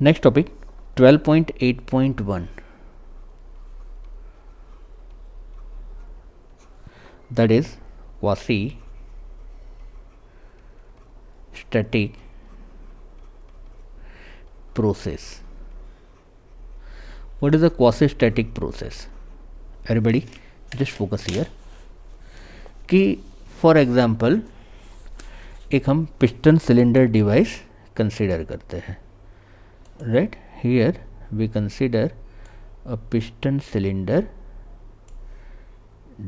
Next topic 12.8.1, that is quasi static process. What is a quasi static process? Everybody just focus here कि for example एक हम piston cylinder device consider करते हैं, right. Here we consider a piston cylinder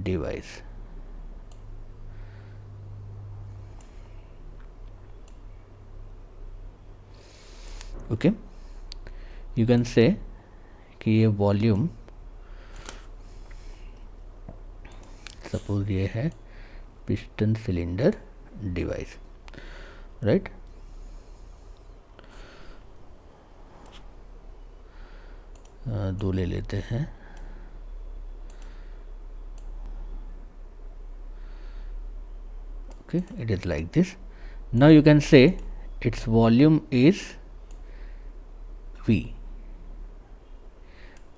device. Okay, you can say कि ये volume, suppose ये है piston cylinder device, right. दो ले लेते हैं. Okay, it is like this. Now you can से its volume is V.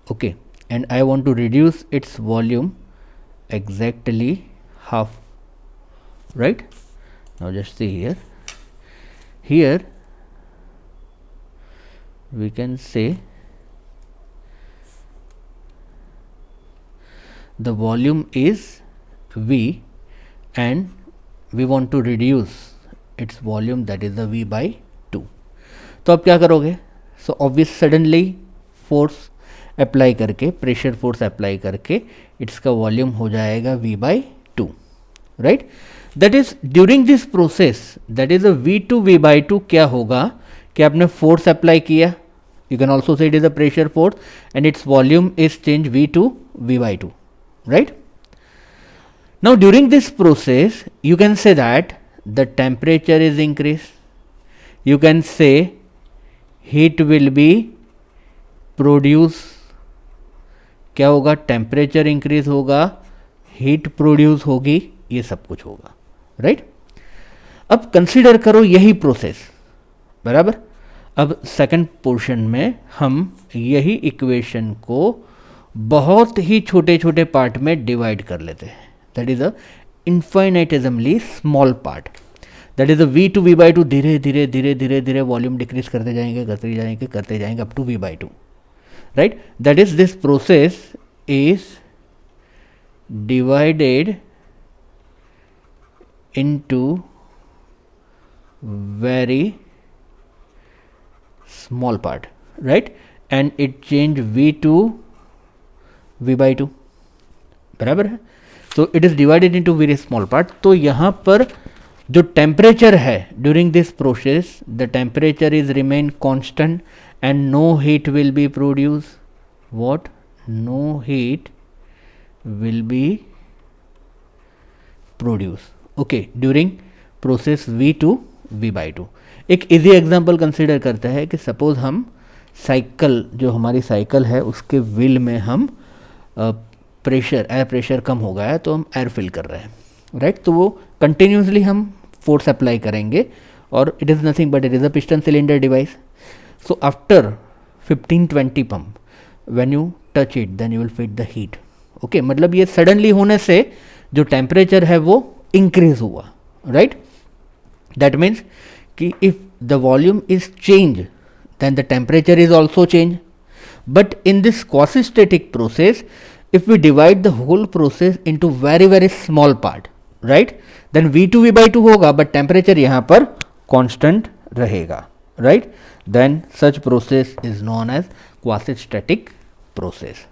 Okay, and I want to reduce its volume exactly half, right. Now just see here. Here we can say the volume is V and we want to reduce its volume, that is the V by 2. तो अब क्या करोगे? So obvious suddenly force apply करके, pressure force apply करके इसका volume हो जाएगा V by 2, right. That is during this process, that is a V2 V by 2. क्या होगा कि आपने फोर्स अप्लाई किया, you can also say it is a pressure force and its volume is change V2 V by 2, right. Now during this process you can say that the temperature is increase. You can से heat will be produce. क्या होगा? Temperature increase होगा, heat produce होगी, ये सब कुछ होगा, right. अब कंसीडर करो यही प्रोसेस, बराबर. अब सेकंड पोर्शन में हम यही इक्वेशन को बहुत ही छोटे छोटे पार्ट में डिवाइड कर लेते हैं. That is a infinitesimally small part. That is a V2 V by 2. धीरे धीरे धीरे धीरे धीरे वॉल्यूम डिक्रीज करते जाएंगे up to V by 2, right. That is this process is divided into very small part, right. And it change V2 V by 2, बराबर है. तो it is divided into very small part. तो यहां पर जो temperature है during this process, the temperature is remain constant and no heat will be produce. What? No heat will be produce, okay, during process V2 V by 2. एक easy example consider करते हैं कि suppose हम cycle, जो हमारी cycle है उसके wheel में हम प्रेशर, एयर प्रेशर कम हो गया है तो हम एयर फिल कर रहे हैं, राइट. तो वो कंटिन्यूसली हम फोर्स अप्लाई करेंगे और it is nothing but it is a piston cylinder device. So after 15-20 pump when you touch it then you will feel the heat. Okay, मतलब ये सडनली होने से जो टेम्परेचर है वो इंक्रीज हुआ, राइट. दैट मीन्स कि if the volume is change then the temperature is also change. But in this quasi static process, if we divide the whole process into very very small part, right, then V2 V by 2 होगा but temperature यहाँ पर constant रहेगा, right. Then such process is known as quasi static process.